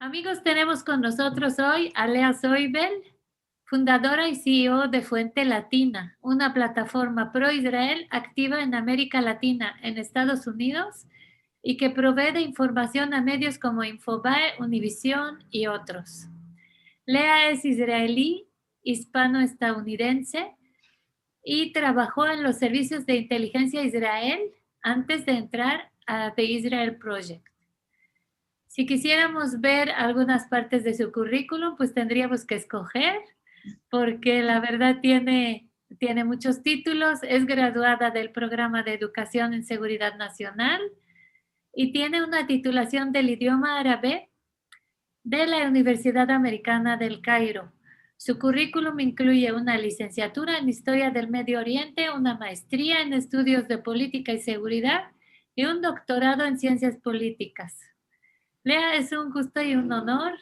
Amigos, tenemos con nosotros hoy a Lea Soibel, fundadora y CEO de Fuente Latina, una plataforma pro-Israel activa en América Latina, en Estados Unidos, y que provee de información a medios como Infobae, Univisión y otros. Lea es israelí, hispano-estadounidense, y trabajó en los servicios de inteligencia Israel antes de entrar a The Israel Project. Si quisiéramos ver algunas partes de su currículum, pues tendríamos que escoger, porque la verdad tiene muchos títulos. Es graduada del programa de Educación en Seguridad Nacional y tiene una titulación del idioma árabe de la Universidad Americana del Cairo. Su currículum incluye una licenciatura en Historia del Medio Oriente, una maestría en Estudios de Política y Seguridad y un doctorado en Ciencias Políticas. Lea, es un gusto y un honor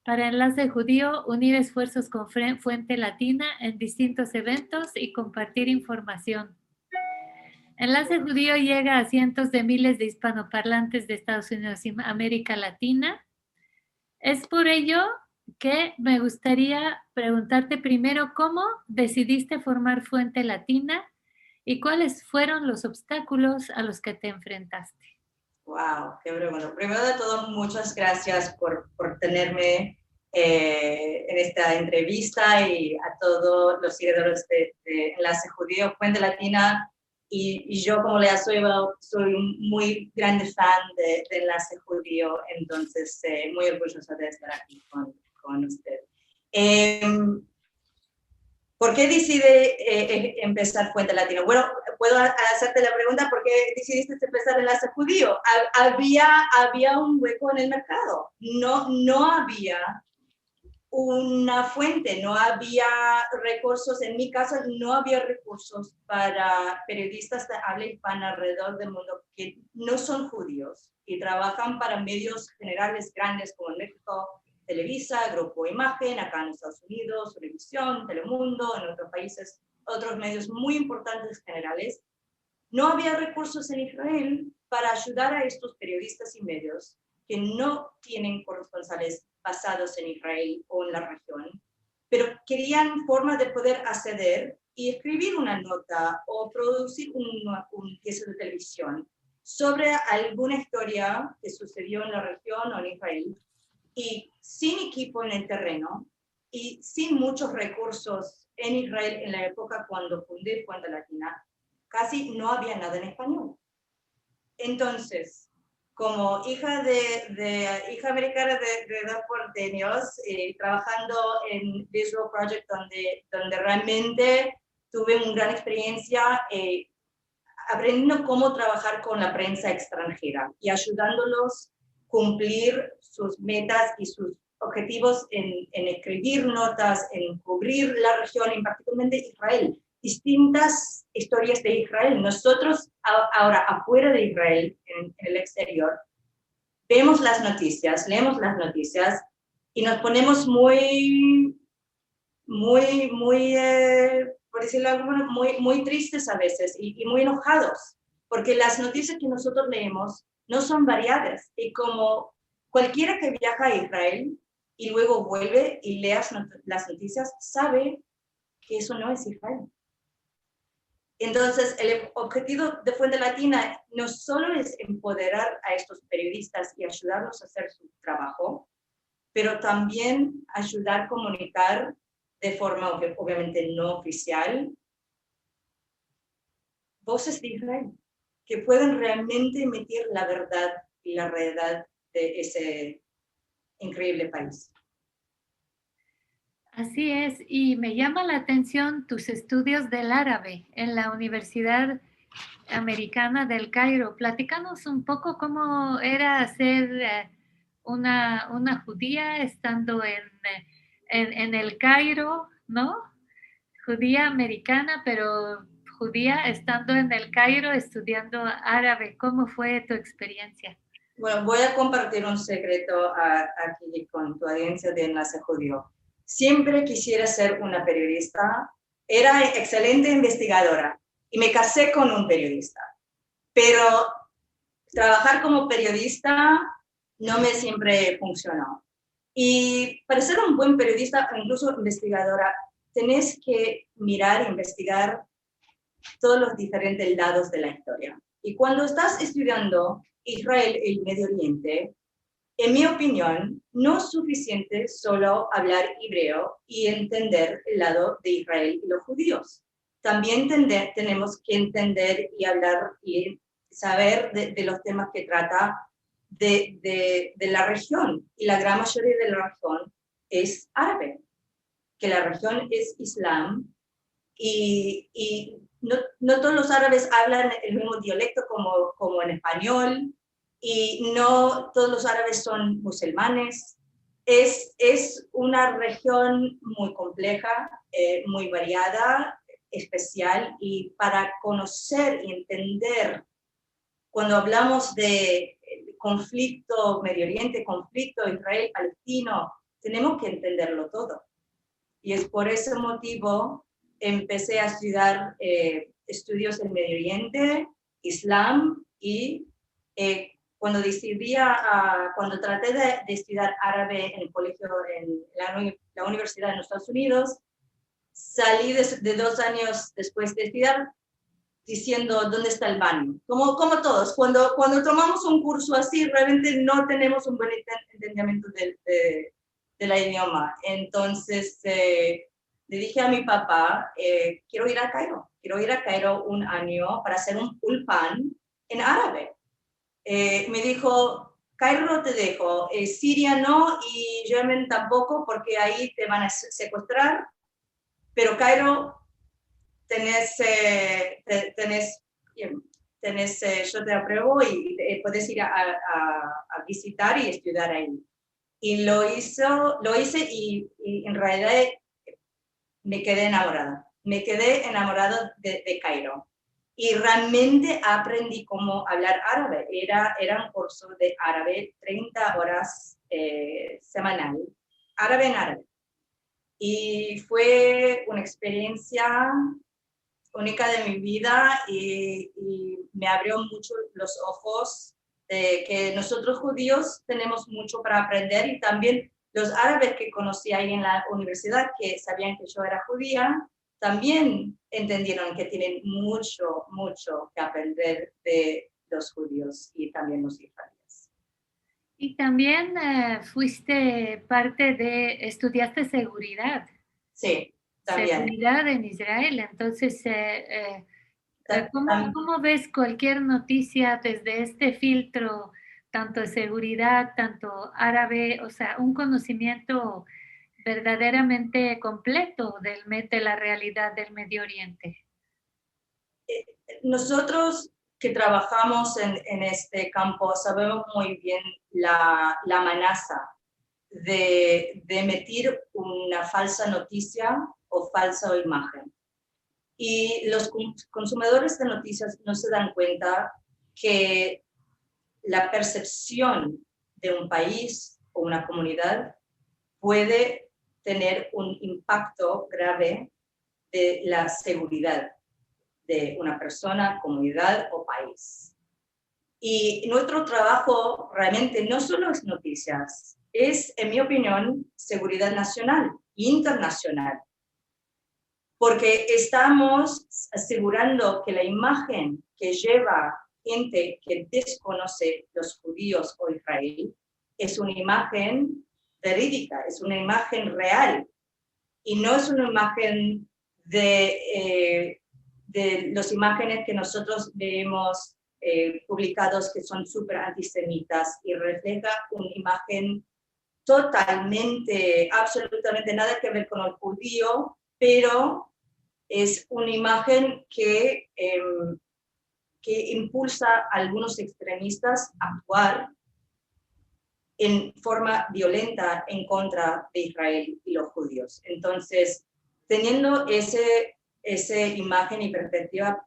para Enlace Judío unir esfuerzos con Fuente Latina en distintos eventos y compartir información. Enlace Judío llega a cientos de miles de hispanoparlantes de Estados Unidos y América Latina. Es por ello que me gustaría preguntarte primero cómo decidiste formar Fuente Latina y cuáles fueron los obstáculos a los que te enfrentaste. Wow, qué bueno. Primero de todo, muchas gracias por tenerme en esta entrevista y a todos los seguidores de Enlace Judío, Fuente Latina. Y yo, como Lea Soibel, soy un muy grande fan de Enlace Judío, entonces muy orgullosa de estar aquí con usted. ¿Por qué decide empezar Fuente Latina? Bueno, puedo hacerte la pregunta, ¿por qué decidiste empezar Enlace Judío? Había un hueco en el mercado. No había una fuente, no había recursos. En mi caso, no había recursos para periodistas de habla hispana alrededor del mundo que no son judíos y trabajan para medios generales grandes como en México, Televisa, Grupo Imagen, acá en Estados Unidos, Univisión, Telemundo, en otros países, otros medios muy importantes generales. No había recursos en Israel para ayudar a estos periodistas y medios que no tienen corresponsales basados en Israel o en la región, pero querían forma de poder acceder y escribir una nota o producir un pieza de televisión sobre alguna historia que sucedió en la región o en Israel, y sin equipo en el terreno y sin muchos recursos en Israel en la época cuando fundé Fuente Latina, casi no había nada en español. Entonces, como hija americana de dos porteños, trabajando en Visual Project, donde realmente tuve una gran experiencia aprendiendo cómo trabajar con la prensa extranjera y ayudándolos cumplir sus metas y sus objetivos en escribir notas, en cubrir la región, y particularmente Israel, distintas historias de Israel. Nosotros ahora afuera de Israel, en el exterior, vemos las noticias, leemos las noticias y nos ponemos muy, por decirlo algo, muy tristes a veces y muy enojados, porque las noticias que nosotros leemos no son variadas. Y como cualquiera que viaja a Israel y luego vuelve y lea las noticias, sabe que eso no es Israel. Entonces, el objetivo de Fuente Latina no solo es empoderar a estos periodistas y ayudarlos a hacer su trabajo, pero también ayudar a comunicar de forma obviamente no oficial voces de Israel que pueden realmente emitir la verdad y la realidad de ese increíble país. Así es, y me llama la atención tus estudios del árabe en la Universidad Americana del Cairo. Platícanos un poco cómo era ser una judía estando en el Cairo, ¿no? Judía americana, pero judía estando en el Cairo estudiando árabe. ¿Cómo fue tu experiencia? Bueno, voy a compartir un secreto aquí con tu audiencia de Enlace Judío. Siempre quisiera ser una periodista, era excelente investigadora y me casé con un periodista, pero trabajar como periodista no me siempre funcionó. Y para ser un buen periodista, o incluso investigadora, tenés que mirar e investigar todos los diferentes lados de la historia. Y cuando estás estudiando Israel y el Medio Oriente, en mi opinión, no es suficiente solo hablar hebreo y entender el lado de Israel y los judíos. También tenemos que entender y hablar y saber de los temas que trata de la región. Y la gran mayoría de la región es árabe, que la región es islam y no todos los árabes hablan el mismo dialecto como en español, y no todos los árabes son musulmanes. Es una región muy compleja, muy variada, especial, y para conocer y entender, cuando hablamos de conflicto Medio Oriente, conflicto Israel-Palestino, tenemos que entenderlo todo. Y es por ese motivo empecé a estudiar estudios del Medio Oriente, Islam, y cuando cuando traté de estudiar árabe en el colegio, en la universidad en los Estados Unidos, salí de 2 años después de estudiar diciendo, ¿dónde está el baño? Como todos, cuando tomamos un curso así, realmente no tenemos un buen entendimiento de la idioma. Entonces, le dije a mi papá, quiero ir a Cairo un año para hacer un ulpan en árabe. Me dijo, Cairo no te dejo, Siria no y Yemen tampoco, porque ahí te van a secuestrar, pero Cairo yo te apruebo y puedes ir a visitar y estudiar ahí. Y lo hice y en realidad me quedé enamorada de Cairo. Y realmente aprendí cómo hablar árabe. Era un curso de árabe, 30 horas semanal, árabe en árabe. Y fue una experiencia única de mi vida y me abrió mucho los ojos de que nosotros judíos tenemos mucho para aprender, y también los árabes que conocí ahí en la universidad, que sabían que yo era judía, también entendieron que tienen mucho, mucho que aprender de los judíos y también los israelíes. Y también fuiste parte estudiaste seguridad. Sí, también. Seguridad en Israel. Entonces, ¿cómo ves cualquier noticia desde este filtro, tanto de seguridad, tanto árabe, o sea, un conocimiento verdaderamente completo de la realidad del Medio Oriente? Nosotros que trabajamos en este campo sabemos muy bien la amenaza de emitir una falsa noticia o falsa imagen. Y los consumidores de noticias no se dan cuenta que la percepción de un país o una comunidad puede tener un impacto grave de la seguridad de una persona, comunidad o país. Y nuestro trabajo realmente no solo es noticias, es, en mi opinión, seguridad nacional e internacional. Porque estamos asegurando que la imagen que lleva gente que desconoce los judíos o Israel es una imagen verídica, es una imagen real, y no es una imagen de las imágenes que nosotros vemos publicados que son súper antisemitas, y refleja una imagen totalmente, absolutamente nada que ver con el judío, pero es una imagen que impulsa a algunos extremistas a actuar en forma violenta en contra de Israel y los judíos. Entonces, teniendo esa imagen y perspectiva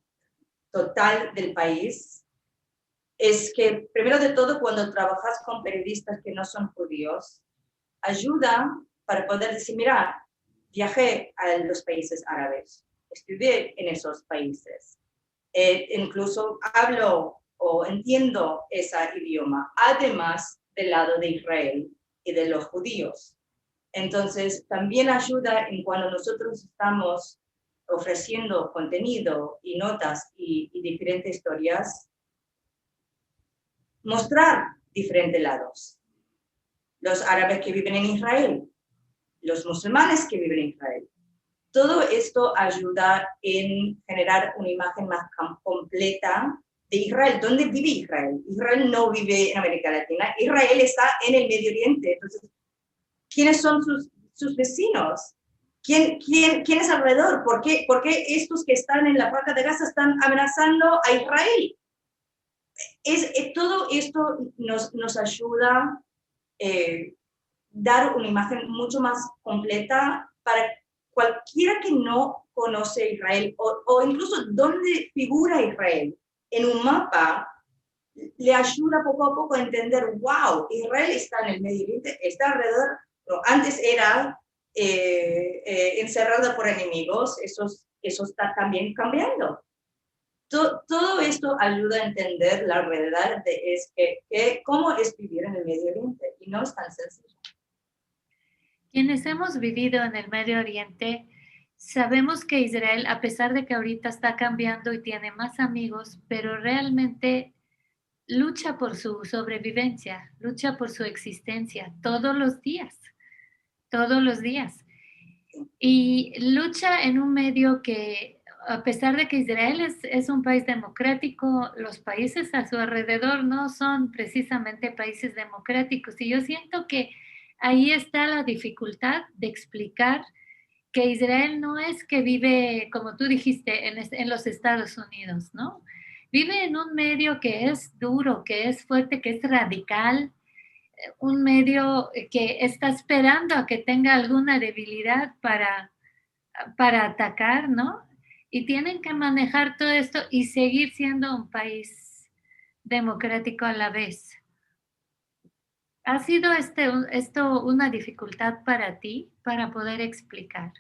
total del país, es que, primero de todo, cuando trabajas con periodistas que no son judíos, ayuda para poder decir, mira, viajé a los países árabes, estudié en esos países, incluso hablo o entiendo ese idioma, además del lado de Israel. y de los judíos. Entonces, también ayuda en cuando nosotros estamos ofreciendo contenido y notas y diferentes historias, mostrar diferentes lados. Los árabes que viven en Israel, los musulmanes que viven en Israel. Todo esto ayuda en generar una imagen más completa de Israel. ¿Dónde vive Israel? Israel no vive en América Latina. Israel está en el Medio Oriente. Entonces, ¿quiénes son sus vecinos? ¿Quién es alrededor? ¿Por qué estos que están en la Franja de Gaza están amenazando a Israel? Todo esto nos ayuda a dar una imagen mucho más completa para cualquiera que no conoce Israel o incluso dónde figura Israel en un mapa, le ayuda poco a poco a entender, wow, Israel está en el Medio Oriente, está alrededor, no, antes era encerrada por enemigos, eso está también cambiando. Todo esto ayuda a entender la realidad de cómo es vivir en el Medio Oriente, y no es tan sencillo. Quienes hemos vivido en el Medio Oriente, sabemos que Israel, a pesar de que ahorita está cambiando y tiene más amigos, pero realmente lucha por su sobrevivencia, lucha por su existencia todos los días, todos los días. Y lucha en un medio que, a pesar de que Israel es un país democrático, los países a su alrededor no son precisamente países democráticos. Y yo siento que ahí está la dificultad de explicar que Israel no es que vive, como tú dijiste, en los Estados Unidos, ¿no? Vive en un medio que es duro, que es fuerte, que es radical, un medio que está esperando a que tenga alguna debilidad para atacar, ¿no? Y tienen que manejar todo esto y seguir siendo un país democrático a la vez. ¿Ha sido esto una dificultad para ti para poder explicar?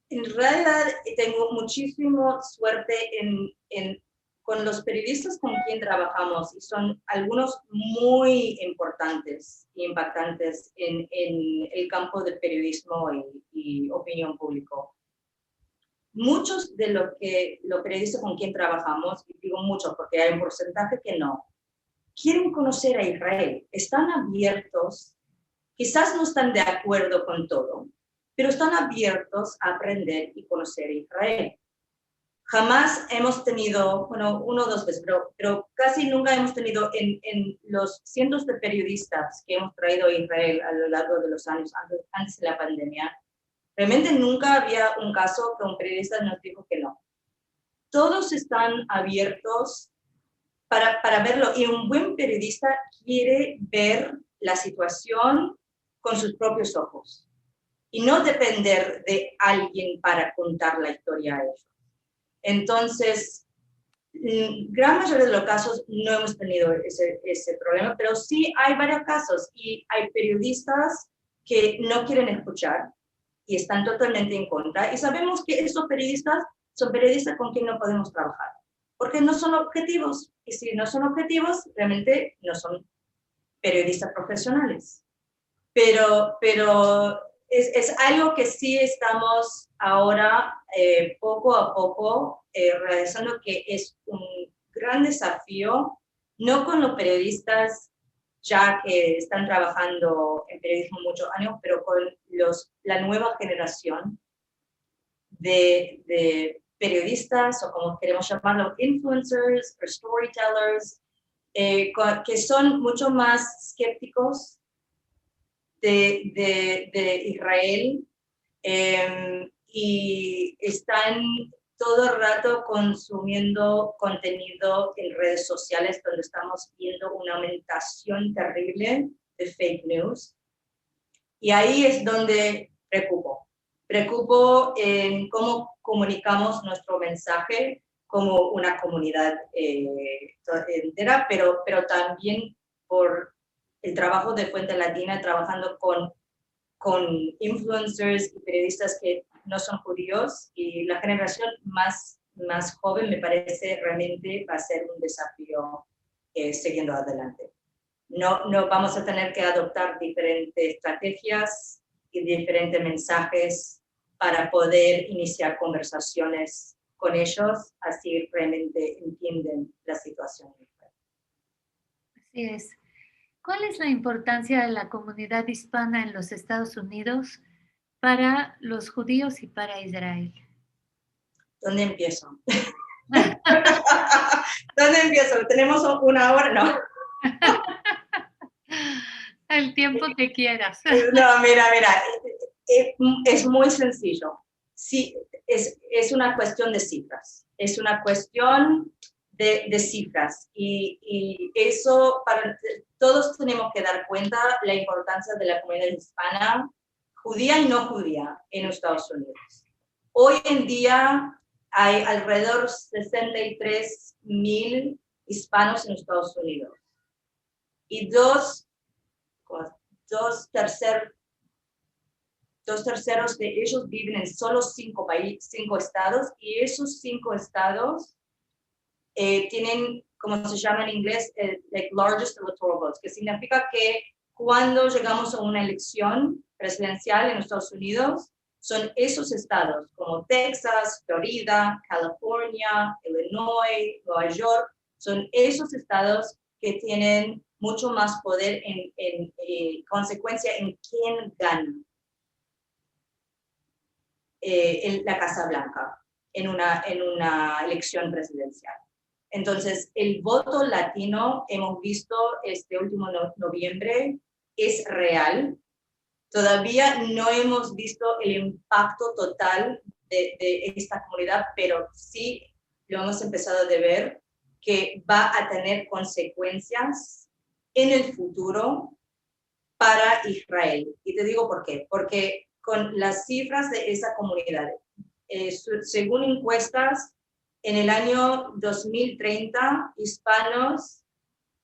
En realidad tengo muchísima suerte con los periodistas con quien trabajamos, y son algunos muy importantes e impactantes en el campo del periodismo y opinión pública. Muchos de los periodistas con quien trabajamos, y digo muchos porque hay un porcentaje que no, quieren conocer a Israel, están abiertos, quizás no están de acuerdo con todo, pero están abiertos a aprender y conocer a Israel. Jamás hemos tenido, bueno, una o dos veces, pero casi nunca hemos tenido en los cientos de periodistas que hemos traído a Israel a lo largo de los años antes de la pandemia, realmente nunca había un caso que un periodista nos dijo que no. Todos están abiertos para verlo, y un buen periodista quiere ver la situación con sus propios ojos y no depender de alguien para contar la historia a ellos. Entonces, gran mayoría de los casos no hemos tenido ese problema, pero sí hay varios casos y hay periodistas que no quieren escuchar y están totalmente en contra, y sabemos que esos periodistas son periodistas con quien no podemos trabajar, porque no son objetivos, y si no son objetivos, realmente no son periodistas profesionales. Pero es algo que sí estamos ahora poco a poco realizando, que es un gran desafío, no con los periodistas ya que están trabajando en periodismo muchos años, pero con la nueva generación de periodistas, o como queremos llamarlo, influencers o storytellers, que son mucho más escépticos de Israel, y están todo el rato consumiendo contenido en redes sociales, donde estamos viendo una aumentación terrible de fake news. Y ahí es donde preocupo en cómo comunicamos nuestro mensaje como una comunidad entera, pero también por el trabajo de Fuente Latina, trabajando con influencers y periodistas que no son judíos, y la generación más joven me parece realmente va a ser un desafío siguiendo adelante. No vamos a tener que adoptar diferentes estrategias y diferentes mensajes para poder iniciar conversaciones con ellos, así realmente entienden la situación. Así es. ¿Cuál es la importancia de la comunidad hispana en los Estados Unidos para los judíos y para Israel? ¿Dónde empiezo? ¿Dónde empiezo? ¿Tenemos una hora? No. El tiempo que quieras. No, mira, es muy sencillo. Sí, es una cuestión de cifras. Es una cuestión de cifras. Y eso, todos tenemos que dar cuenta la importancia de la comunidad hispana, judía y no judía, en Estados Unidos. Hoy en día hay alrededor de 63,000 hispanos en Estados Unidos. Y dos terceros de ellos viven en solo 5 estados, y esos 5 estados tienen, como se llama en inglés, like largest electoral votes, que significa que cuando llegamos a una elección presidencial en Estados Unidos, son esos estados como Texas, Florida, California, Illinois, Nueva York, son esos estados que tienen mucho más poder en consecuencia en quién gana en la Casa Blanca en una elección presidencial. Entonces, el voto latino, hemos visto este último noviembre, es real. Todavía no hemos visto el impacto total de esta comunidad, pero sí lo hemos empezado a ver que va a tener consecuencias en el futuro para Israel. Y te digo por qué. Porque con las cifras de esa comunidad, según encuestas, en el año 2030, hispanos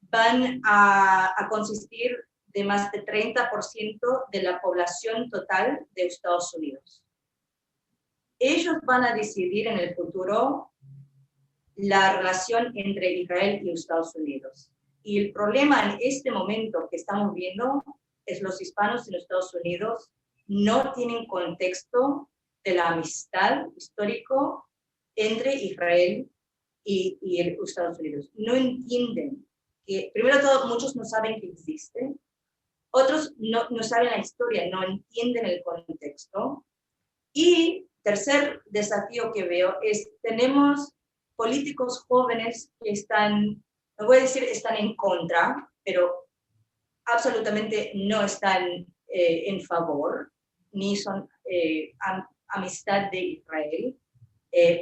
van a consistir de más de 30% de la población total de Estados Unidos. Ellos van a decidir en el futuro la relación entre Israel y Estados Unidos. Y el problema en este momento que estamos viendo es los hispanos en Estados Unidos no tienen contexto de la amistad histórico entre Israel y Estados Unidos. No entienden que, primero de todo, muchos no saben que existe, otros no saben la historia, no entienden el contexto. Y tercer desafío que veo es, tenemos políticos jóvenes que están, no voy a decir están en contra, pero absolutamente no están en favor, ni son amistad de Israel.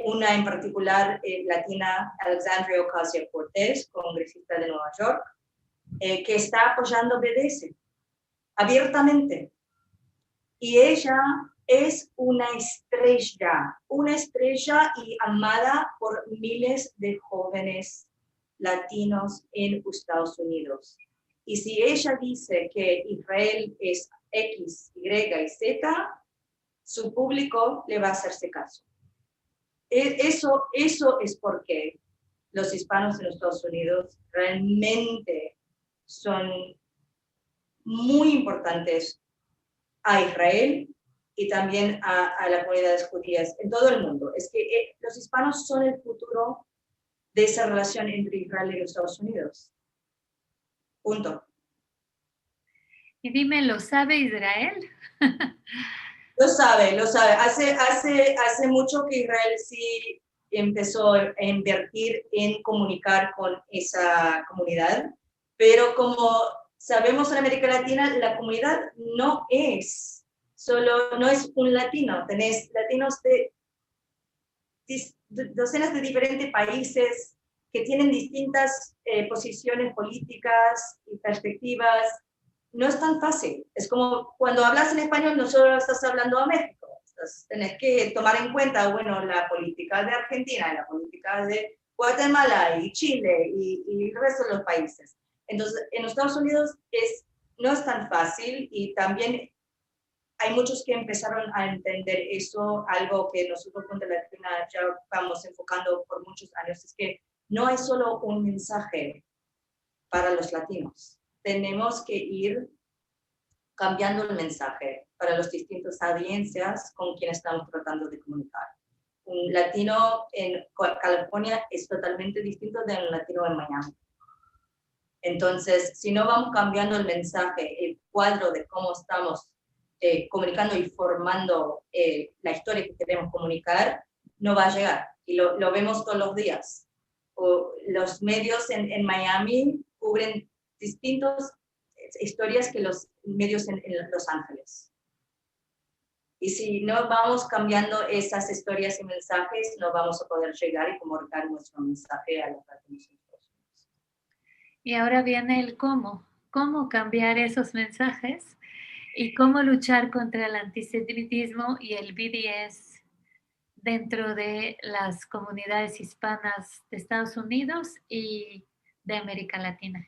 Una en particular, latina, Alexandria Ocasio-Cortez, congresista de Nueva York, que está apoyando BDS abiertamente. Y ella es una estrella y amada por miles de jóvenes latinos en Estados Unidos. Y si ella dice que Israel es X, Y y Z, su público le va a hacerse caso. Eso es porque los hispanos en Estados Unidos realmente son muy importantes a Israel y también a las comunidades judías en todo el mundo. Es que los hispanos son el futuro de esa relación entre Israel y los Estados Unidos. Punto. Y dime, ¿lo sabe Israel? Lo sabe. Hace mucho que Israel sí empezó a invertir en comunicar con esa comunidad, pero como sabemos en América Latina, la comunidad no es un latino, tenés latinos de docenas de diferentes países que tienen distintas posiciones políticas y perspectivas. No es tan fácil. Es como cuando hablas en español, no solo estás hablando a México. Tenés que tomar en cuenta, bueno, la política de Argentina, la política de Guatemala y Chile y el resto de los países. Entonces, en los Estados Unidos no es tan fácil, y también hay muchos que empezaron a entender eso, algo que nosotros con Latina ya vamos enfocando por muchos años, es que no hay solo un mensaje para los latinos. tenemos que ir cambiando el mensaje para las distintas audiencias con quienes estamos tratando de comunicar. Un latino en California es totalmente distinto de un latino en Miami. Entonces, si no vamos cambiando el mensaje, el cuadro de cómo estamos comunicando y formando la historia que queremos comunicar, no va a llegar. Y lo vemos todos los días. Los medios en Miami cubren distintas historias que los medios en Los Ángeles. Y si no vamos cambiando esas historias y mensajes, no vamos a poder llegar y comunicar nuestro mensaje a los latinos. Y ahora viene el cómo. ¿Cómo cambiar esos mensajes? Y cómo luchar contra el antisemitismo y el BDS dentro de las comunidades hispanas de Estados Unidos y de América Latina.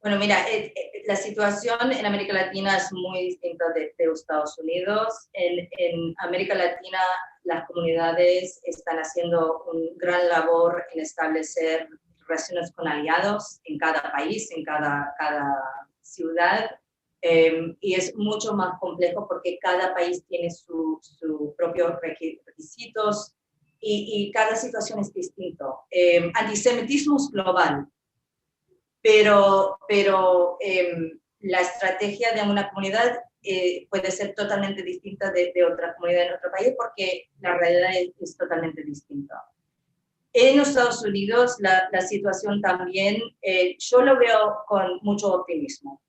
Bueno, mira, la situación en América Latina es muy distinta de Estados Unidos. En América Latina las comunidades están haciendo un gran labor en establecer relaciones con aliados en cada país, en cada ciudad. Y es mucho más complejo porque cada país tiene sus propios requisitos y cada situación es distinto. Antisemitismo es global, pero la estrategia de una comunidad puede ser totalmente distinta de otra comunidad en otro país porque la realidad es totalmente distinta. En los Estados Unidos la situación también, yo lo veo con mucho optimismo,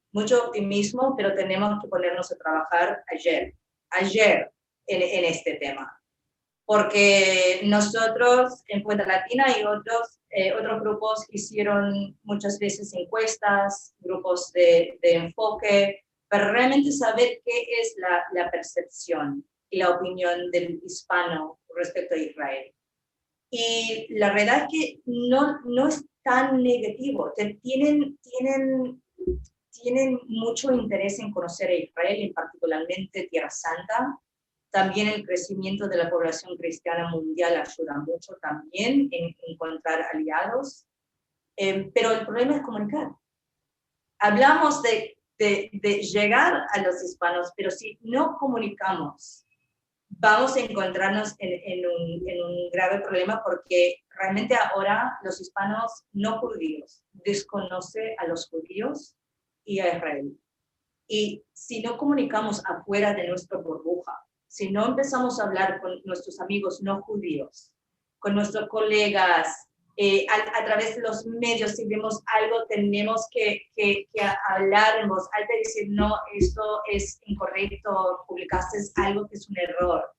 pero tenemos que ponernos a trabajar ayer en este tema. Porque nosotros en Puerto Latina y otros grupos hicieron muchas veces encuestas, grupos de enfoque, para realmente saber qué es la percepción y la opinión del hispano respecto a Israel. Y la verdad es que no es tan negativo. Tienen mucho interés en conocer a Israel, y particularmente Tierra Santa. También el crecimiento de la población cristiana mundial ayuda mucho también en encontrar aliados. Pero el problema es comunicar. Hablamos de llegar a los hispanos, pero si no comunicamos, vamos a encontrarnos en un grave problema porque realmente ahora los hispanos no judíos desconocen a los judíos y a Israel. Y si no comunicamos afuera de nuestra burbuja, si no empezamos a hablar con nuestros amigos no judíos, con nuestros colegas, a través de los medios, si vemos algo, tenemos que hablar en voz alta y decir, no, esto es incorrecto, publicaste algo que es un error.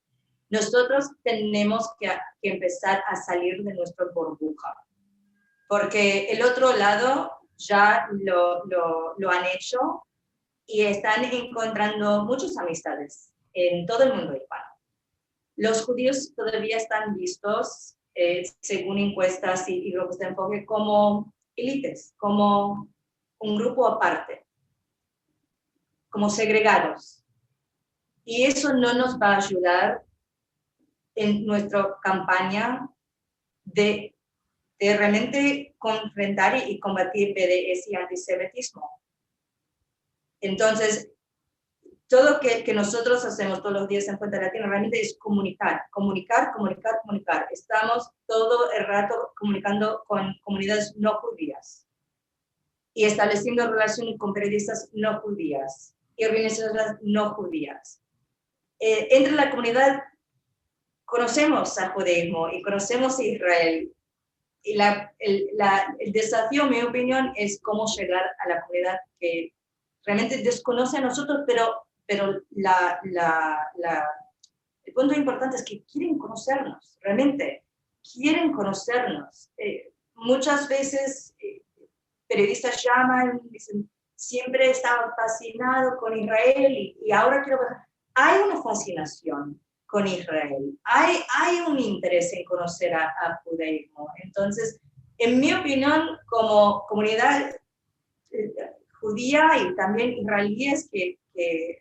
Nosotros tenemos que empezar a salir de nuestra burbuja, porque el otro lado ya lo han hecho y están encontrando muchas amistades en todo el mundo hispano. Los judíos todavía están vistos, según encuestas y grupos de enfoque, como élites, como un grupo aparte, como segregados. Y eso no nos va a ayudar en nuestra campaña de realmente confrontar y combatir BDS y antisemitismo. Entonces, todo que nosotros hacemos todos los días en Puerto Latina realmente es comunicar. Estamos todo el rato comunicando con comunidades no judías y estableciendo relaciones con periodistas no judías y organizaciones no judías. Entre la comunidad conocemos al judaísmo y conocemos a Israel. Y el desafío, en mi opinión, es cómo llegar a la comunidad que realmente desconoce a nosotros, pero el punto importante es que quieren conocernos, realmente quieren conocernos. Muchas veces periodistas llaman y dicen, siempre he estado fascinado con Israel y ahora quiero ver. Hay una fascinación con Israel, hay un interés en conocer al judaísmo. Entonces, en mi opinión, como comunidad judía y también israelíes que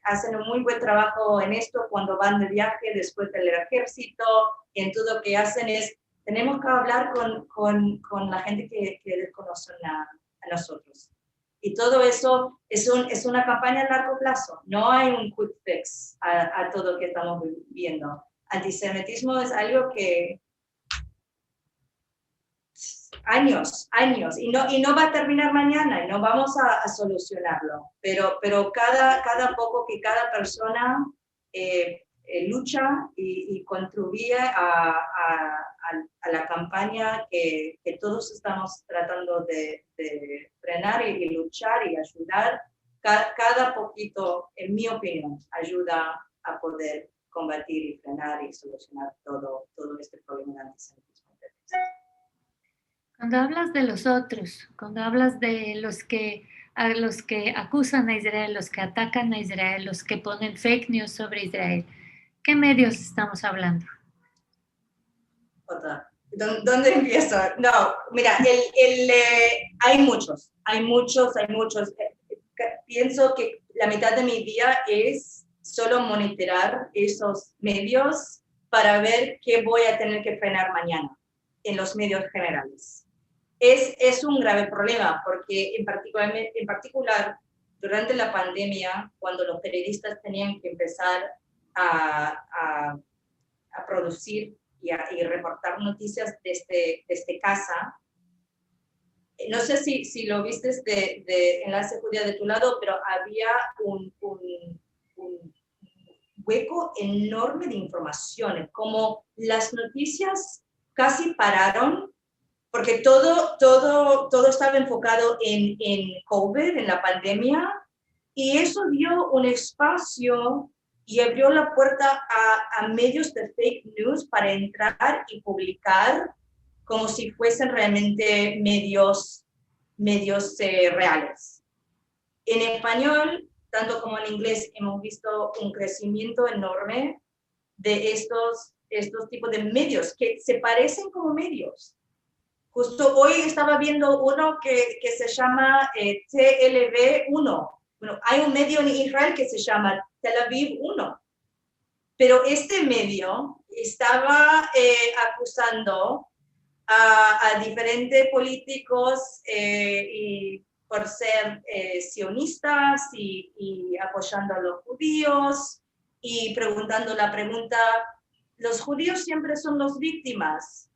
hacen un muy buen trabajo en esto cuando van de viaje después del ejército, en todo lo que hacen tenemos que hablar con la gente que desconocen a nosotros. Y todo eso es una campaña a largo plazo. No hay un quick fix a todo lo que estamos viviendo. Antisemitismo es algo que años, y no va a terminar mañana, y no vamos a solucionarlo, pero cada poco que cada persona lucha y contribuye a la campaña que todos estamos tratando de frenar y luchar y ayudar, cada poquito, en mi opinión, ayuda a poder combatir y frenar y solucionar todo este problema de antisemitismo. Cuando hablas de los otros, cuando hablas de a los que acusan a Israel, los que atacan a Israel, los que ponen fake news sobre Israel, ¿qué medios estamos hablando? ¿Dónde empiezo? No, mira, hay muchos. Pienso que la mitad de mi día es solo monitorar esos medios para ver qué voy a tener que frenar mañana en los medios generales. Es un grave problema porque en particular durante la pandemia, cuando los periodistas tenían que empezar a producir y reportar noticias desde casa, no sé si lo viste de Enlace Judía de tu lado, pero había un hueco enorme de información, como las noticias casi pararon porque todo estaba enfocado en COVID, en la pandemia, y eso dio un espacio y abrió la puerta a medios de fake news para entrar y publicar como si fuesen realmente medios reales. En español, tanto como en inglés, hemos visto un crecimiento enorme de estos tipos de medios que se parecen como medios. Justo hoy estaba viendo uno que se llama TLV1. Bueno, hay un medio en Israel que se llama Tel Aviv 1. Pero este medio estaba acusando a diferentes políticos y por ser sionistas y apoyando a los judíos y preguntando la pregunta, los judíos siempre son las víctimas,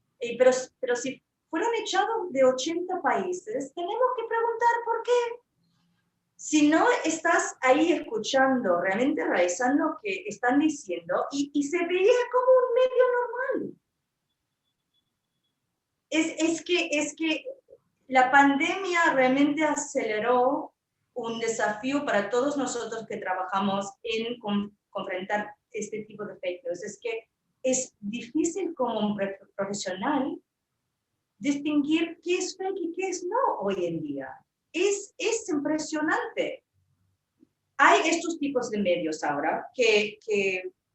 pero si fueron echados de 80 países, tenemos que preguntar por qué. Si no estás ahí escuchando, realmente realizando lo que están diciendo, y se veía como un medio normal. Es que la pandemia realmente aceleró un desafío para todos nosotros que trabajamos en confrontar este tipo de fake news. Es que es difícil como un profesional distinguir qué es fake y qué es no hoy en día. Es impresionante. Hay estos tipos de medios ahora que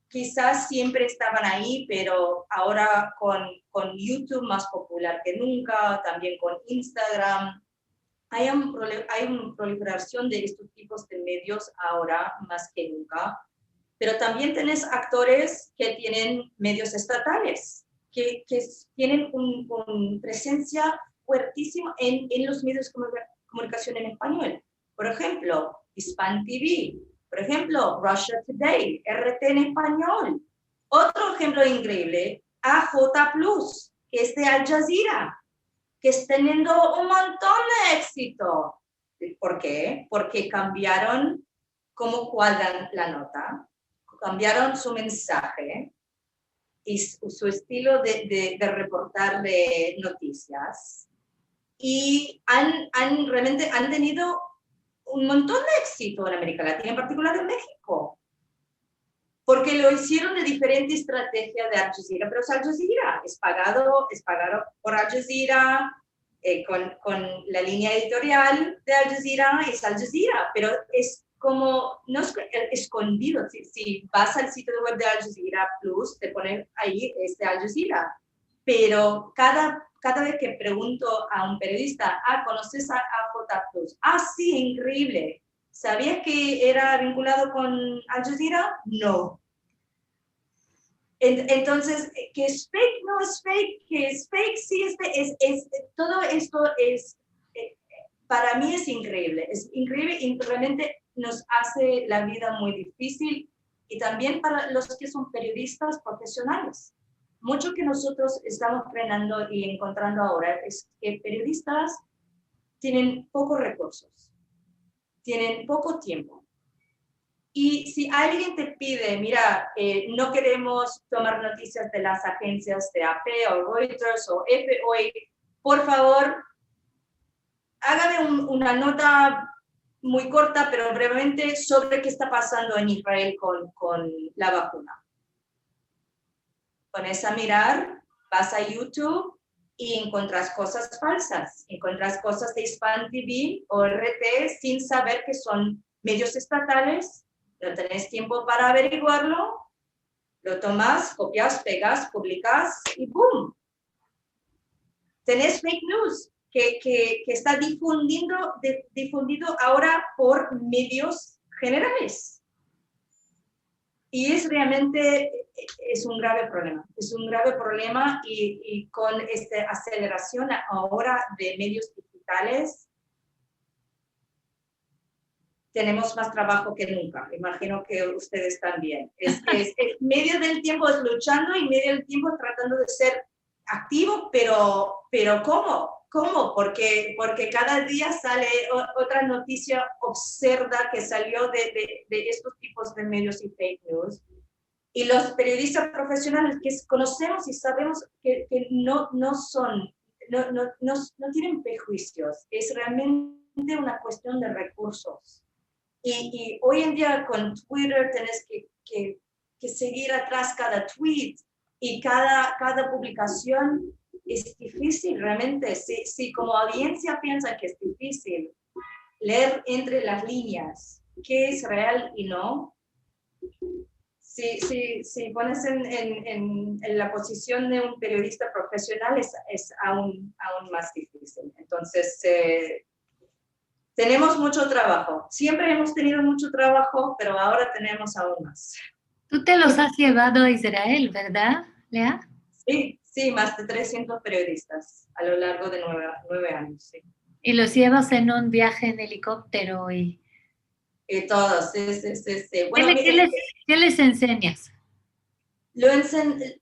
quizás siempre estaban ahí, pero ahora con YouTube más popular que nunca, también con Instagram, hay una proliferación de estos tipos de medios ahora más que nunca. Pero también tenés actores que tienen medios estatales, que tienen una presencia fuertísima en los medios de comunicación en español. Por ejemplo, Hispan TV, por ejemplo, Russia Today, RT en español. Otro ejemplo increíble, AJ Plus, que es de Al Jazeera, que está teniendo un montón de éxito. ¿Por qué? Porque cambiaron cómo cuadran la nota, cambiaron su mensaje y su estilo de reportar de noticias y realmente han tenido un montón de éxito en América Latina, en particular en México, porque lo hicieron de diferente estrategia de Al Jazeera, pero es Al Jazeera, es pagado por Al Jazeera, con la línea editorial de Al Jazeera, es Al Jazeera, pero es como, no es escondido, si vas al sitio web de Al Jazeera Plus, te ponen ahí de Al Jazeera, pero cada vez que pregunto a un periodista, ¿conoces a J Plus? Sí, increíble. ¿Sabías que era vinculado con Al Jazeera? No. Entonces, que es fake, no es fake, que es fake, sí es fake, todo esto es para mí es increíble y realmente nos hace la vida muy difícil y también para los que son periodistas profesionales. Mucho que nosotros estamos frenando y encontrando ahora es que periodistas tienen pocos recursos, tienen poco tiempo. Y si alguien te pide, mira, no queremos tomar noticias de las agencias de AP o Reuters o FOI, por favor, hágame una nota muy corta, pero brevemente, sobre qué está pasando en Israel con la vacuna. Pones a mirar, vas a YouTube y encuentras cosas falsas, encuentras cosas de Hispan TV o RT sin saber que son medios estatales, no tenés tiempo para averiguarlo, lo tomas, copias, pegas, publicas y ¡boom! Tenés fake news que está difundido ahora por medios generales. Y es un grave problema y con esta aceleración ahora de medios digitales, tenemos más trabajo que nunca. Imagino que ustedes también. Medio del tiempo es luchando y medio del tiempo tratando de ser activo, pero ¿cómo? ¿Cómo? Porque cada día sale otra noticia absurda que salió de estos tipos de medios y fake news. Y los periodistas profesionales que conocemos y sabemos que no tienen prejuicios, es realmente una cuestión de recursos. Y hoy en día con Twitter tenés que seguir atrás cada tweet y cada publicación. Es difícil realmente. Si como audiencia piensa que es difícil leer entre las líneas qué es real y no, si pones en la posición de un periodista profesional es aún más difícil. Entonces, tenemos mucho trabajo. Siempre hemos tenido mucho trabajo, pero ahora tenemos aún más. Tú te los has llevado a Israel, ¿verdad, Lea? Sí, más de 300 periodistas a lo largo de 9 años, sí. Y los llevas en un viaje en helicóptero y todos, sí. Bueno, ¿Qué les enseñas?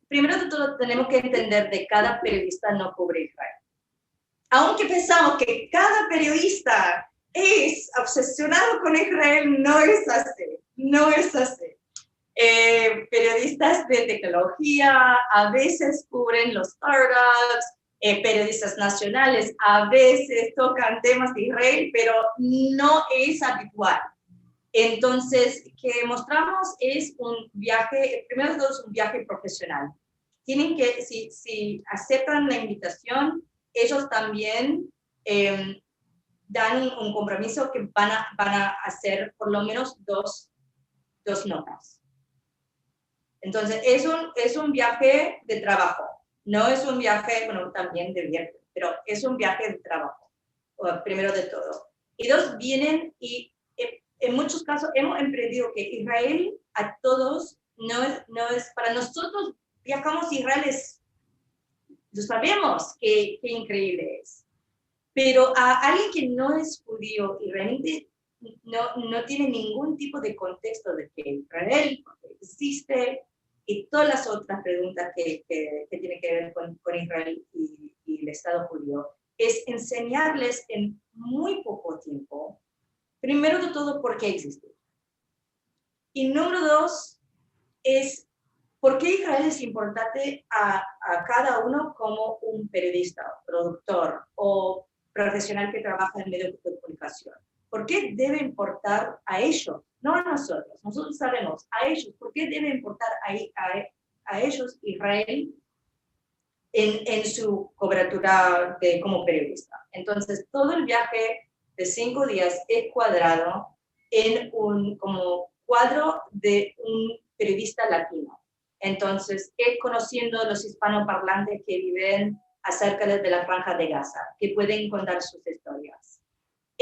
Primero de todo, tenemos que entender de cada periodista no cubre Israel. Aunque pensamos que cada periodista es obsesionado con Israel, no es así. Periodistas de tecnología a veces cubren los startups, periodistas nacionales a veces tocan temas de Israel, pero no es habitual. Entonces, que mostramos es un viaje, primero de todo es un viaje profesional. Tienen que, si aceptan la invitación, ellos también dan un compromiso que van a hacer por lo menos dos notas. Entonces, es un viaje de trabajo. No es un viaje, bueno, también de viaje, pero es un viaje de trabajo, primero de todo. Y dos, vienen y en muchos casos hemos emprendido que Israel a todos no es para nosotros viajamos a Israel, lo sabemos qué increíble es. Pero a alguien que no es judío y realmente no tiene ningún tipo de contexto de que Israel existe y todas las otras preguntas que tienen que ver con Israel y el Estado judío, es enseñarles en muy poco tiempo, primero de todo, por qué existe. Y número dos, es por qué Israel es importante a cada uno como un periodista, productor o profesional que trabaja en medios de comunicación. ¿Por qué debe importar a ellos? No a nosotros. Nosotros sabemos a ellos. ¿Por qué debe importar a ellos Israel en su cobertura como periodista? Entonces, todo el viaje de 5 días es cuadrado en como cuadro de un periodista latino. Entonces, es conociendo a los hispanoparlantes que viven acerca de la Franja de Gaza, que pueden contar sus historias.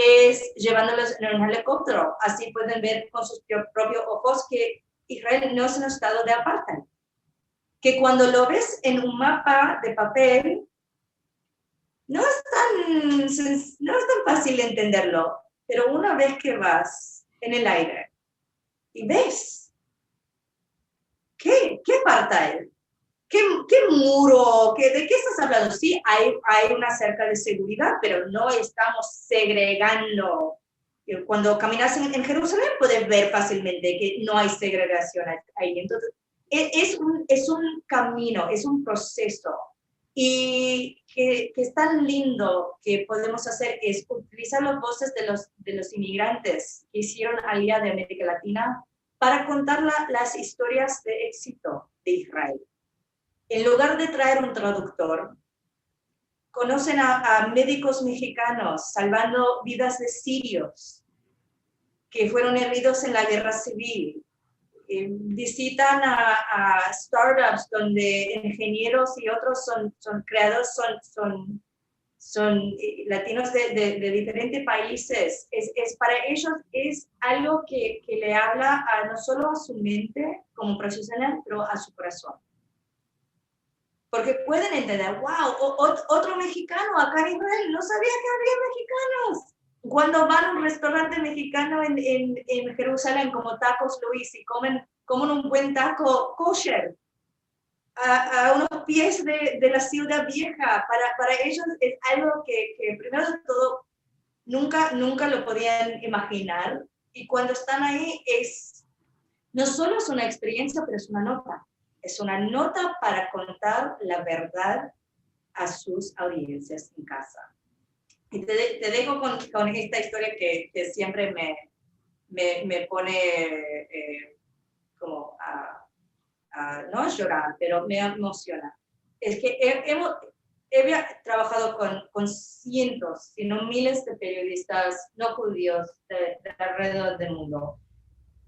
Es llevándolos en un helicóptero, así pueden ver con sus propios ojos que Israel no es un estado de apartheid. Que cuando lo ves en un mapa de papel, no es tan fácil entenderlo, pero una vez que vas en el aire y ves, ¿qué falta ahí? ¿Qué muro? ¿De qué estás hablando? Sí, hay una cerca de seguridad, pero no estamos segregando. Cuando caminas en Jerusalén puedes ver fácilmente que no hay segregación ahí. Entonces, es un camino, es un proceso. Y que es tan lindo que podemos hacer es utilizar las voces de los inmigrantes que hicieron Aliyah de América Latina para contar las historias de éxito de Israel. En lugar de traer un traductor, conocen a médicos mexicanos salvando vidas de sirios que fueron heridos en la guerra civil. Visitan a startups donde ingenieros y otros son creados, son latinos de diferentes países. Para ellos es algo que le habla no solo a su mente como profesional, pero a su corazón. Porque pueden entender, wow, otro mexicano acá en Israel, no sabía que había mexicanos. Cuando van a un restaurante mexicano en Jerusalén, como Tacos Luis, y comen un buen taco kosher, a unos pies de la ciudad vieja, para ellos es algo que primero de todo nunca lo podían imaginar. Y cuando están ahí, no solo es una experiencia, pero es una nota. Es una nota para contar la verdad a sus audiencias en casa. Y te dejo con esta historia que siempre me pone como no a llorar, pero me emociona. Es que he trabajado con cientos, si no miles de periodistas no judíos de alrededor del mundo.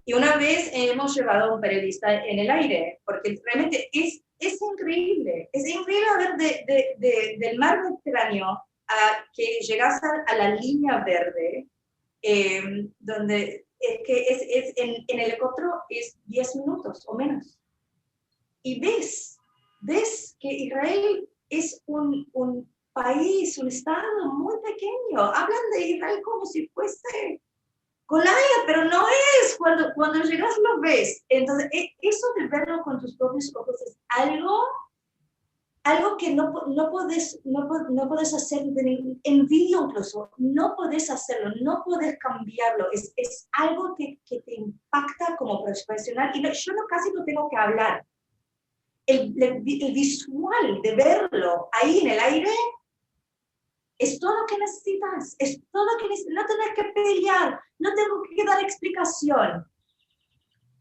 Y una vez hemos llevado a un periodista en el aire, porque realmente es increíble. Es increíble ver del mar Mediterráneo a que llegas a la línea verde, donde en helicóptero es 10 minutos o menos. Y ves que Israel es un país, un estado muy pequeño. Hablan de Israel como si fuese Colaya, pero no es. Cuando llegas lo ves. Entonces, eso de verlo con tus propios ojos es algo que no puedes hacer en vídeo incluso. No puedes hacerlo, no puedes cambiarlo. Es algo que te impacta como profesional. Y yo casi no tengo que hablar. El visual de verlo ahí en el aire es todo lo que necesitas, no tenés que pelear, no tengo que dar explicación.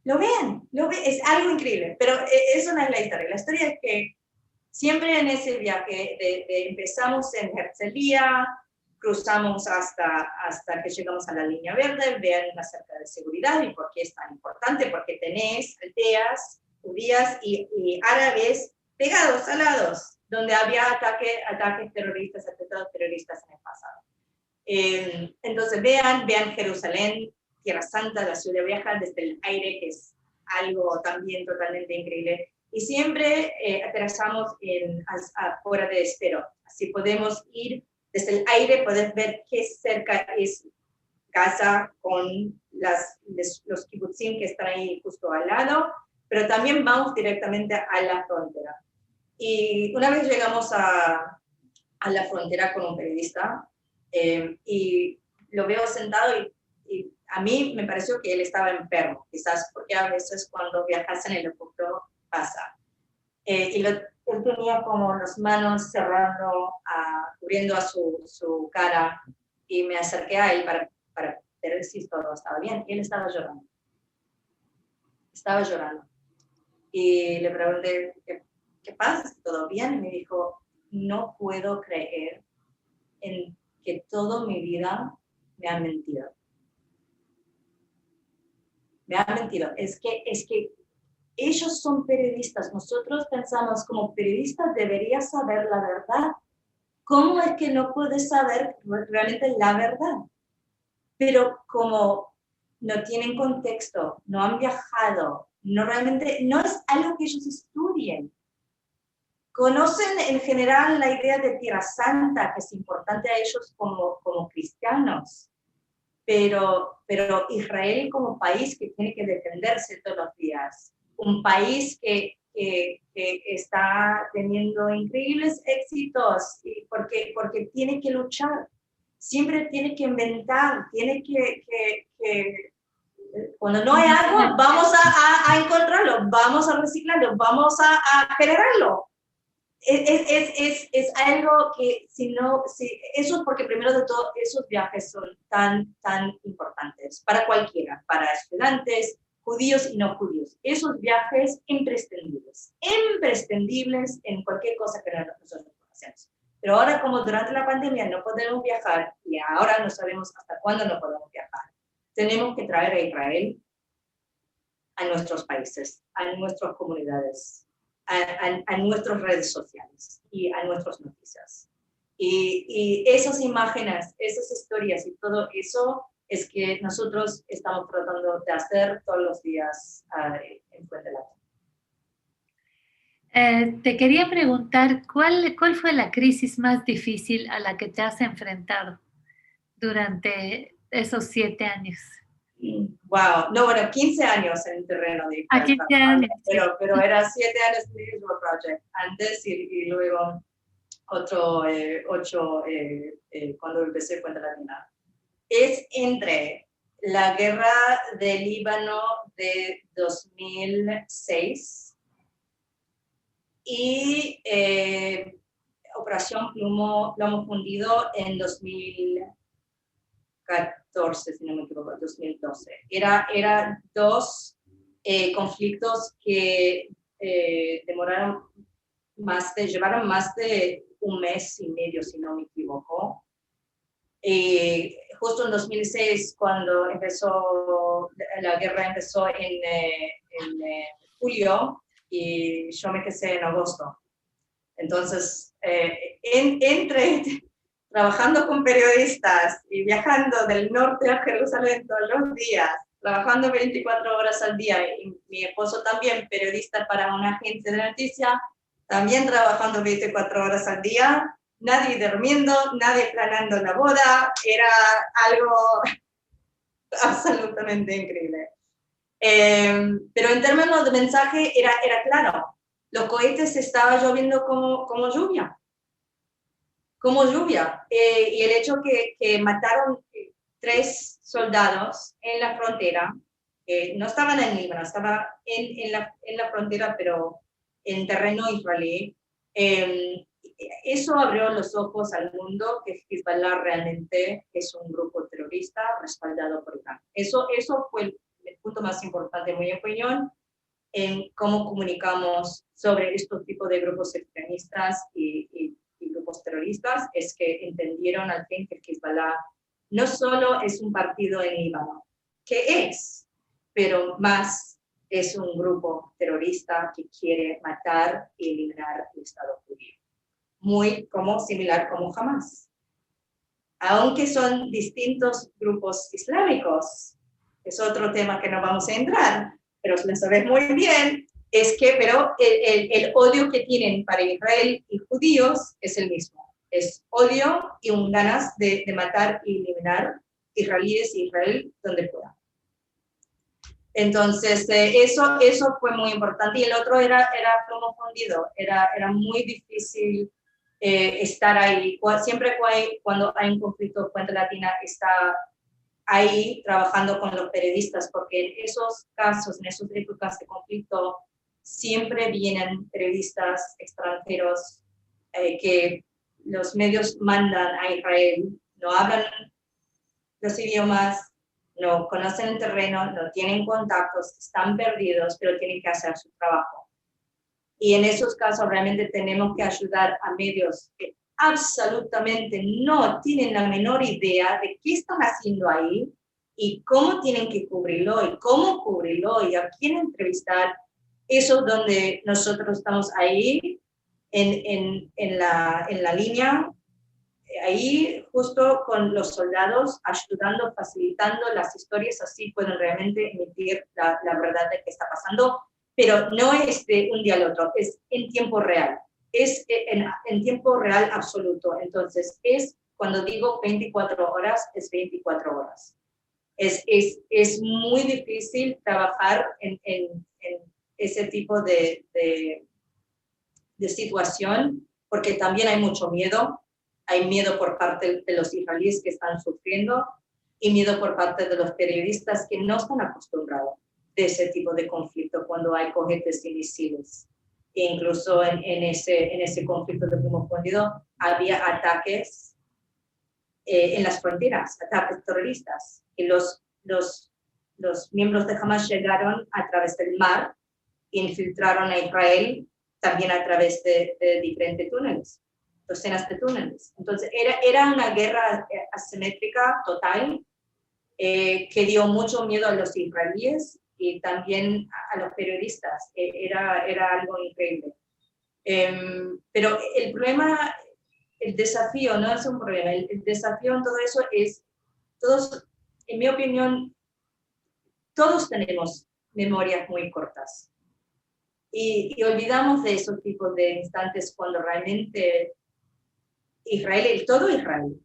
¿Lo ven? Es algo increíble, pero eso no es la historia. La historia es que siempre en ese viaje empezamos en Herzliya, cruzamos hasta que llegamos a la línea verde, vean la cerca de seguridad y por qué es tan importante, porque tenés aldeas judías y árabes pegados, al lado, donde había ataques terroristas, atentados terroristas en el pasado. Entonces vean Jerusalén, Tierra Santa, la ciudad vieja, desde el aire, que es algo también totalmente increíble. Y siempre aterrizamos afuera de Estero. Así podemos ir desde el aire, poder ver qué cerca es Gaza con los kibutzim que están ahí justo al lado, pero también vamos directamente a la frontera. Y una vez llegamos a la frontera con un periodista y lo veo sentado y a mí me pareció que él estaba enfermo, quizás porque a veces cuando viajas en el helicóptero pasa. Y él tenía como las manos cerrando, cubriendo a su cara, y me acerqué a él para ver si todo estaba bien. Y él estaba llorando. Y le pregunté, ¿qué pasa? ¿Todo bien? Y me dijo, no puedo creer en que toda mi vida me han mentido. Me han mentido. Es que ellos son periodistas. Nosotros pensamos como periodistas deberías saber la verdad. ¿Cómo es que no puedes saber realmente la verdad? Pero como no tienen contexto, no han viajado, no es algo que ellos estudien. conocen en general la idea de Tierra Santa, que es importante a ellos como cristianos, pero Israel como país que tiene que defenderse todos los días, un país que está teniendo increíbles éxitos porque tiene que luchar, siempre tiene que inventar, tiene que cuando no hay algo, vamos a encontrarlo, vamos a reciclarlo, vamos a generarlo. Es algo que eso es porque primero de todo esos viajes son tan importantes para cualquiera, para estudiantes, judíos y no judíos. Esos viajes imprescindibles en cualquier cosa que nosotros hacemos. Pero ahora como durante la pandemia no podemos viajar y ahora no sabemos hasta cuándo no podemos viajar, tenemos que traer a Israel a nuestros países, a nuestras comunidades, a nuestras redes sociales y a nuestras noticias. Y esas imágenes, esas historias y todo eso es que nosotros estamos tratando de hacer todos los días en Fuente Latina. Te quería preguntar, ¿cuál fue la crisis más difícil a la que te has enfrentado durante esos 7 años? Wow, no, bueno, 15 años en el terreno de Israel. 15 años. Pero era 7 años en el mismo proyecto antes y luego otro 8 cuando empecé Fuente Latina. Es entre la guerra del Líbano de 2006 y Operación Plomo Fundido en 2014, si no me equivoco, 2012. Era 2 conflictos que llevaron más de 1 mes y medio, si no me equivoco. Justo en 2006, cuando la guerra empezó en julio y yo me casé en agosto. Entonces, entre trabajando con periodistas y viajando del norte a Jerusalén todos los días, trabajando 24 horas al día, y mi esposo también, periodista para una agencia de noticias, también trabajando 24 horas al día, nadie durmiendo, nadie planeando la boda, era algo absolutamente increíble. Pero en términos de mensaje era claro, los cohetes estaban lloviendo como lluvia. Y el hecho que mataron 3 soldados en la frontera, no estaban en Líbano, estaban en la frontera, pero en terreno israelí, eso abrió los ojos al mundo que Hezbollah realmente es un grupo terrorista respaldado por Irán. Eso fue el punto más importante, en mi opinión, en cómo comunicamos sobre estos tipos de grupos extremistas y grupos terroristas, es que entendieron al fin que Hezbollah no solo es un partido en Líbano, que es, pero más es un grupo terrorista que quiere matar y eliminar el Estado judío. Muy similar como Hamas. Aunque son distintos grupos islámicos, es otro tema que no vamos a entrar, pero lo sabes muy bien, pero el odio que tienen para Israel y judíos es el mismo. Es odio y un ganas de matar y eliminar israelíes y Israel donde pueda. Entonces, eso fue muy importante. Y el otro era plomo fundido. Era muy difícil estar ahí. Siempre cuando hay un conflicto, Fuente Latina está ahí trabajando con los periodistas, porque en esos casos, en esas épocas de conflicto, siempre vienen periodistas extranjeros que los medios mandan a Israel, no hablan los idiomas, no conocen el terreno, no tienen contactos, están perdidos, pero tienen que hacer su trabajo. Y en esos casos realmente tenemos que ayudar a medios que absolutamente no tienen la menor idea de qué están haciendo ahí y cómo tienen que cubrirlo y cómo cubrirlo y a quién entrevistar. Eso es donde nosotros estamos ahí en la línea, ahí justo con los soldados, ayudando, facilitando las historias, así pueden realmente emitir la verdad de qué está pasando, pero no es de un día al otro, es en tiempo real. es en tiempo real absoluto. Entonces, cuando digo 24 horas, es 24 horas. Es muy difícil trabajar en ese tipo de situación, porque también hay mucho miedo. Hay miedo por parte de los israelíes que están sufriendo y miedo por parte de los periodistas que no están acostumbrados de ese tipo de conflicto cuando hay cohetes y misiles. E incluso en ese conflicto que hemos podido, había ataques en las fronteras, ataques terroristas. Y los miembros de Hamas llegaron a través del mar, infiltraron a Israel también a través de diferentes túneles, docenas de túneles. Entonces era una guerra asimétrica total que dio mucho miedo a los israelíes y también a los periodistas. Era algo increíble. Pero el problema, el desafío, no es un problema, el desafío en todo eso es, todos, en mi opinión, todos tenemos memorias muy cortas. Y olvidamos de esos tipos de instantes cuando realmente Israel, todo Israel,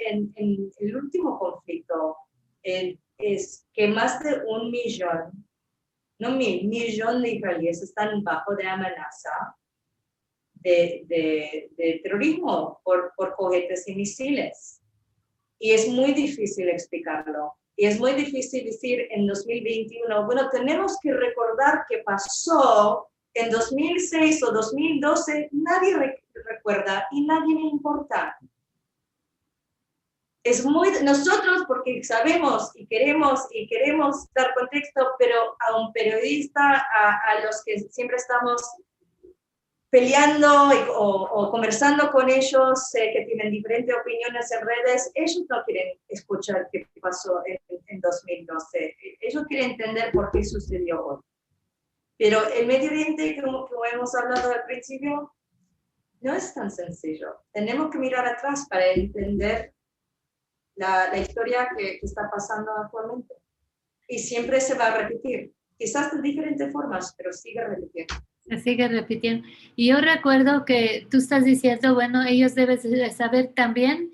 en el último conflicto, es que más de 1 millón, no millón de israelíes están bajo de amenaza de terrorismo por cohetes y misiles. Y es muy difícil explicarlo. Y es muy difícil decir en 2021, bueno, tenemos que recordar qué pasó en 2006 o 2012, nadie recuerda y nadie le importa. Es nosotros porque sabemos y queremos dar contexto, pero a un periodista, a los que siempre estamos peleando o conversando con ellos que tienen diferentes opiniones en redes, ellos no quieren escuchar qué pasó en 2012. Ellos quieren entender por qué sucedió hoy. Pero el Medio Oriente, como hemos hablado al principio, no es tan sencillo. Tenemos que mirar atrás para entender la historia que está pasando actualmente. Y siempre se va a repetir. Quizás de diferentes formas, pero sigue repitiendo. Se sigue repitiendo. Y yo recuerdo que tú estás diciendo, bueno, ellos deben de saber también,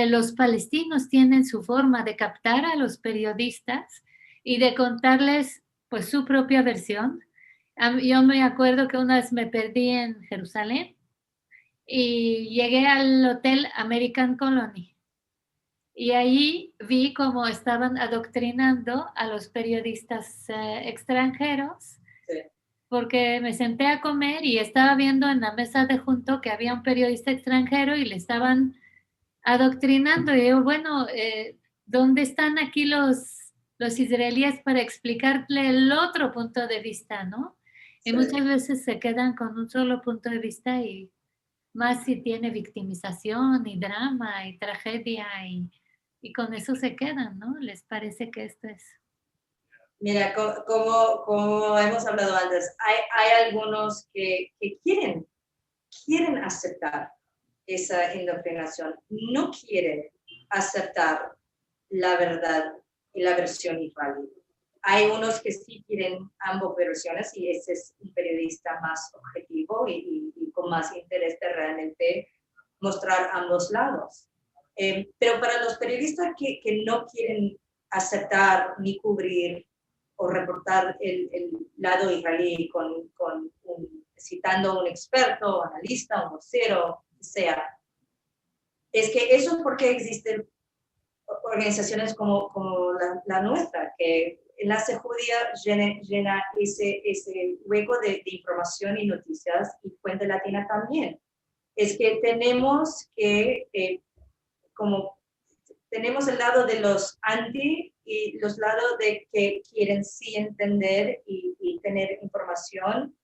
los palestinos tienen su forma de captar a los periodistas y de contarles pues su propia versión. Yo me acuerdo que una vez me perdí en Jerusalén y llegué al hotel American Colony. Y ahí vi cómo estaban adoctrinando a los periodistas extranjeros, Sí. porque me senté a comer y estaba viendo en la mesa de junto que había un periodista extranjero y le estaban adoctrinando. Y yo, bueno, ¿dónde están aquí los israelíes para explicarle el otro punto de vista, no? Y Sí. muchas veces se quedan con un solo punto de vista y más si tiene victimización y drama y tragedia y con eso se quedan, ¿no? Les parece que esto es... Mira, como hemos hablado antes, hay algunos que quieren aceptar esa indoctrinación, no quieren aceptar la verdad y la versión israelí. Hay unos que sí quieren ambas versiones y ese es un periodista más objetivo y con más interés de realmente mostrar ambos lados. Pero para los periodistas que no quieren aceptar ni cubrir o reportar el lado israelí citando a un experto, analista, un vocero, sea, es que eso es porque existen organizaciones como la nuestra, que Enlace Judía llena ese hueco de información y noticias, y Fuente Latina también. Es que tenemos tenemos el lado de los anti y los lados de que quieren sí entender y tener información.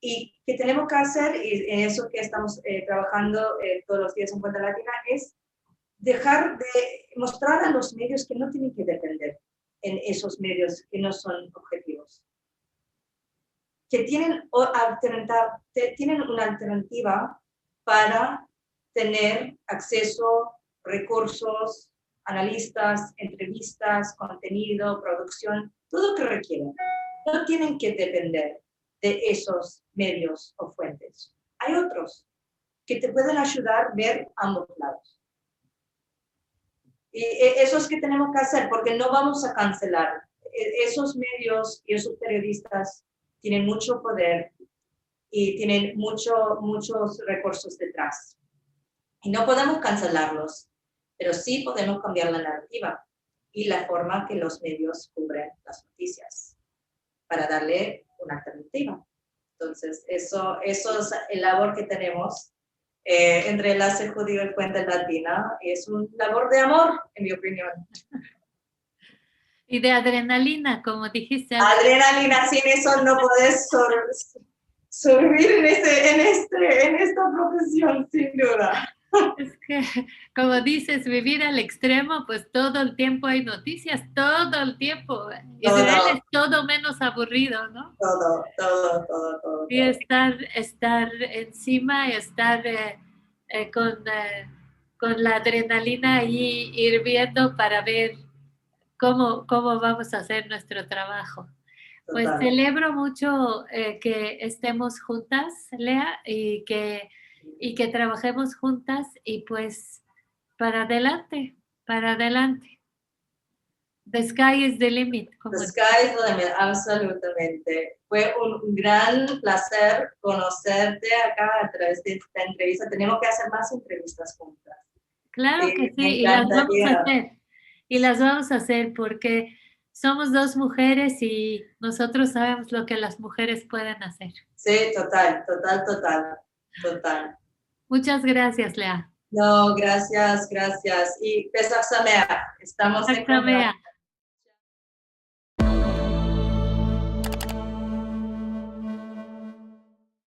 Y que tenemos que hacer, y en eso que estamos trabajando todos los días en Fuente Latina, es dejar de mostrar a los medios que no tienen que depender en esos medios que no son objetivos. Que tienen una alternativa para tener acceso, recursos, analistas, entrevistas, contenido, producción, todo lo que requieren. No tienen que depender de esos medios o fuentes. Hay otros que te pueden ayudar a ver ambos lados. Y eso es que tenemos que hacer, porque no vamos a cancelar. Esos medios y esos periodistas tienen mucho poder y tienen muchos recursos detrás. Y no podemos cancelarlos, pero sí podemos cambiar la narrativa y la forma que los medios cubren las noticias para darle una alternativa. Entonces, eso es el labor que tenemos entre Enlace Judío y Fuente Latina. Es un labor de amor, en mi opinión. Y de adrenalina, como dijiste. Adrenalina, sin eso no puedes sobrevivir en esta profesión, sin duda. Es que, como dices, vivir al extremo, pues todo el tiempo hay noticias, todo el tiempo. Israel es todo menos aburrido, ¿no? Todo. Y estar encima, estar con la adrenalina ahí hirviendo para ver cómo vamos a hacer nuestro trabajo. Pues celebro mucho que estemos juntas, Lea, y que trabajemos juntas y pues para adelante. The sky is the limit. The sky is the limit, absolutamente. Fue un gran placer conocerte acá a través de esta entrevista. Tenemos que hacer más entrevistas juntas. Claro que sí, y las vamos a hacer porque somos dos mujeres y nosotros sabemos lo que las mujeres pueden hacer. Sí, total. Muchas gracias, Lea. No, gracias. Y Pesach Sameach. Estamos en contacto.